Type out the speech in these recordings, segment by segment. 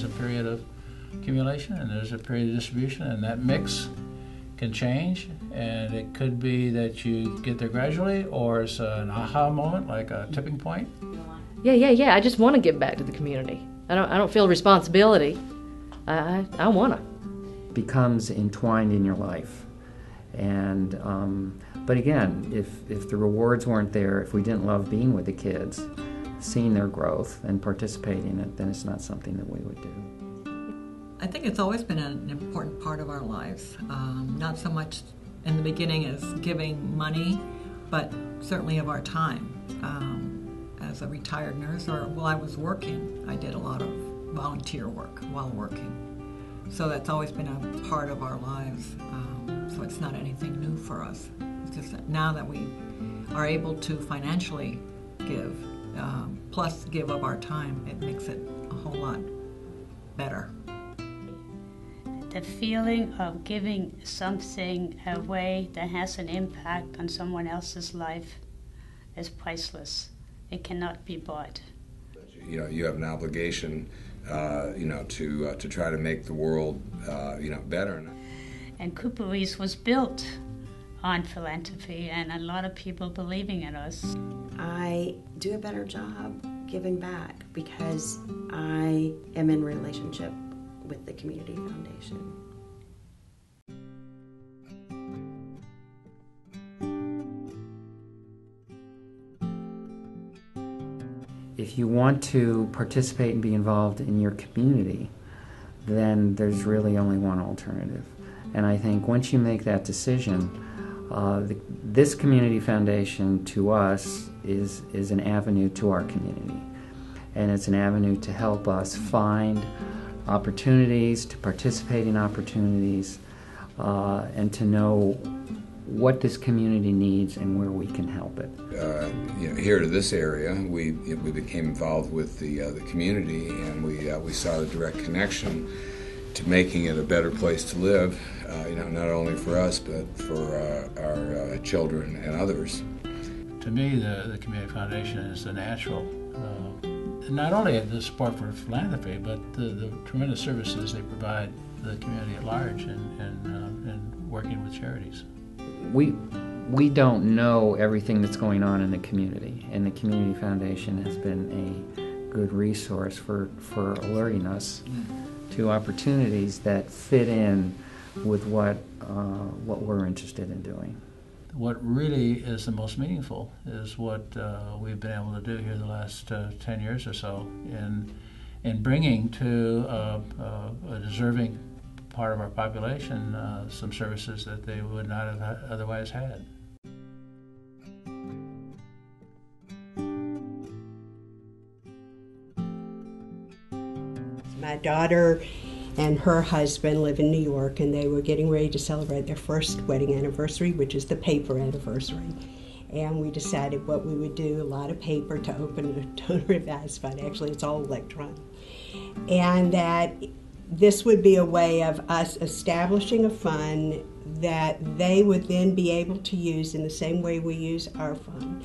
there's a period of accumulation and there's a period of distribution, and that mix can change, and it could be that you get there gradually, or it's an aha moment, like a tipping point. Yeah. I just want to give back to the community. I don't feel responsibility. I want to. Becomes entwined in your life, and but again, if the rewards weren't there, if we didn't love being with the kids, seeing their growth and participating in it, then it's not something that we would do. I think it's always been an important part of our lives, not so much in the beginning as giving money, but certainly of our time. As a retired nurse, or while I was working, I did a lot of volunteer work while working. So that's always been a part of our lives, so it's not anything new for us. It's just that now that we are able to financially give, plus give of our time, it makes it a whole lot better. The feeling of giving something away that has an impact on someone else's life is priceless. It cannot be bought. You have an obligation, to try to make the world, better. And Cooper Reese was built on philanthropy and a lot of people believing in us. I do a better job giving back because I am in relationship with the Community Foundation. If you want to participate and be involved in your community, then there's really only one alternative. And I think once you make that decision, this Community Foundation to us is an avenue to our community. And it's an avenue to help us find opportunities, to participate in opportunities, and to know what this community needs and where we can help it. Here to this area, we became involved with the community, and we saw the direct connection to making it a better place to live. Not only for us, but for our children and others. To me, the Community Foundation is the natural, not only the support for philanthropy, but the tremendous services they provide the community at large and working with charities. We don't know everything that's going on in the community, and the Community Foundation has been a good resource for alerting us to opportunities that fit in with what we're interested in doing. What really is the most meaningful is what we've been able to do here the last 10 years or so in bringing to a deserving part of our population some services that they would not have otherwise had. My daughter and her husband live in New York, and they were getting ready to celebrate their first wedding anniversary, which is the paper anniversary. And we decided what we would do, a lot of paper to open a donor advised fund. Actually, it's all electronic. And that this would be a way of us establishing a fund that they would then be able to use in the same way we use our fund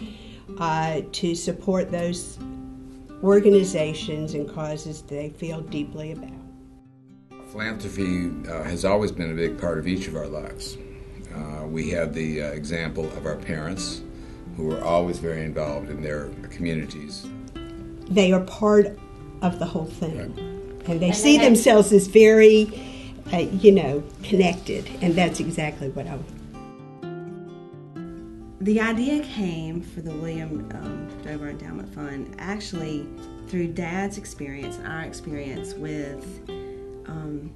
to support those organizations and causes they feel deeply about. Philanthropy has always been a big part of each of our lives. We have the example of our parents, who were always very involved in their communities. They are part of the whole thing, right. And they see themselves as very, connected, and that's exactly what I want. The idea came for the William Dover Endowment Fund actually through Dad's experience and our experience with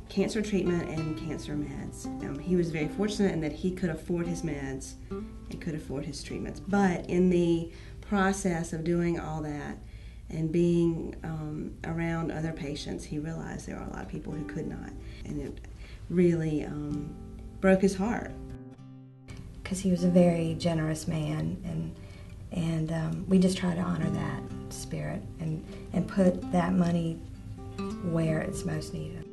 cancer treatment and cancer meds. He was very fortunate in that he could afford his meds and could afford his treatments. But in the process of doing all that and being around other patients, he realized there are a lot of people who could not. And it really broke his heart. Because he was a very generous man, and we just try to honor that spirit and put that money where it's most needed.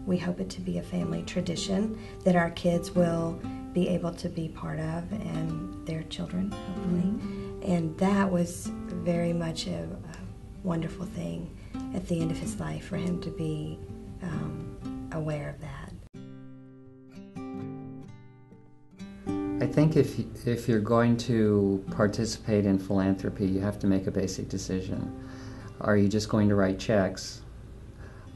We hope it to be a family tradition that our kids will be able to be part of, and their children, hopefully. And that was very much a wonderful thing at the end of his life, for him to be aware of that. I think if you're going to participate in philanthropy, you have to make a basic decision. Are you just going to write checks,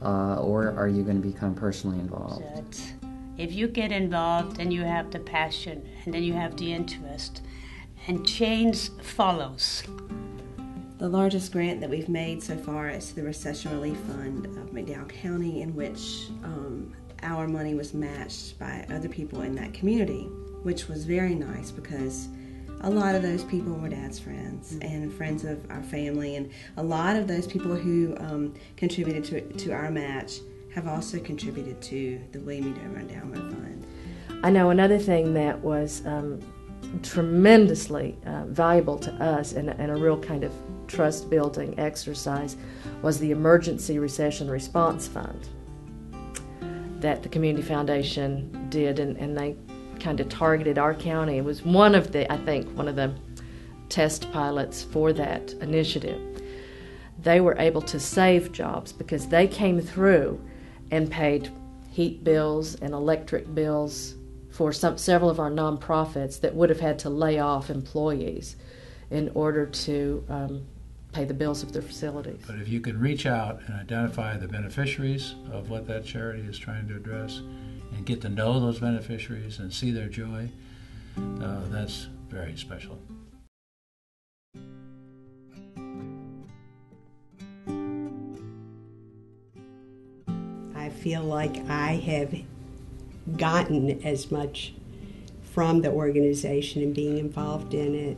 or are you going to become personally involved? If you get involved, then you have the passion, and then you have the interest, and change follows. The largest grant that we've made so far is to the Recession Relief Fund of McDowell County, in which our money was matched by other people in that community, which was very nice because a lot of those people were Dad's friends and friends of our family, and a lot of those people who contributed to our match have also contributed to the William E. Dover Endowment Fund. I know another thing that was tremendously valuable to us and a real kind of trust-building exercise was the Emergency Recession Response Fund that the Community Foundation did, and they kind of targeted our county. It was one of the test pilots for that initiative. They were able to save jobs because they came through and paid heat bills and electric bills for several of our nonprofits that would have had to lay off employees in order to pay the bills of their facilities. But if you can reach out and identify the beneficiaries of what that charity is trying to address and get to know those beneficiaries and see their joy, that's very special. I feel like I have gotten as much from the organization and being involved in it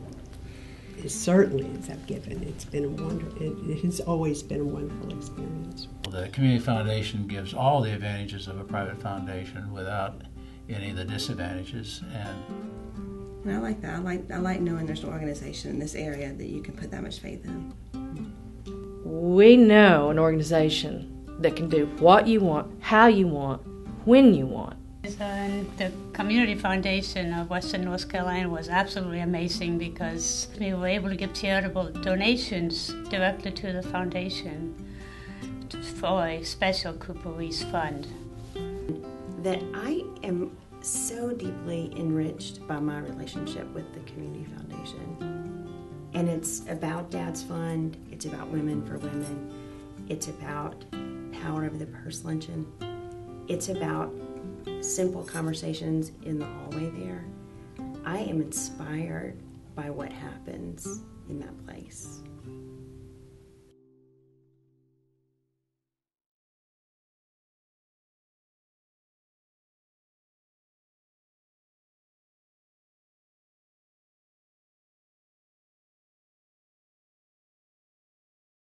certainly as I've given. It's been it has always been a wonderful experience. The Community Foundation gives all the advantages of a private foundation without any of the disadvantages, And I like that. I like knowing there's an organization in this area that you can put that much faith in. We know an organization that can do what you want, how you want, when you want. The Community Foundation of Western North Carolina was absolutely amazing because we were able to give charitable donations directly to the foundation for a special Cooper Reese fund. That I am so deeply enriched by my relationship with the Community Foundation. And it's about Dad's Fund, it's about Women for Women, it's about Power Over the Purse Luncheon, it's about simple conversations in the hallway there. I am inspired by what happens in that place.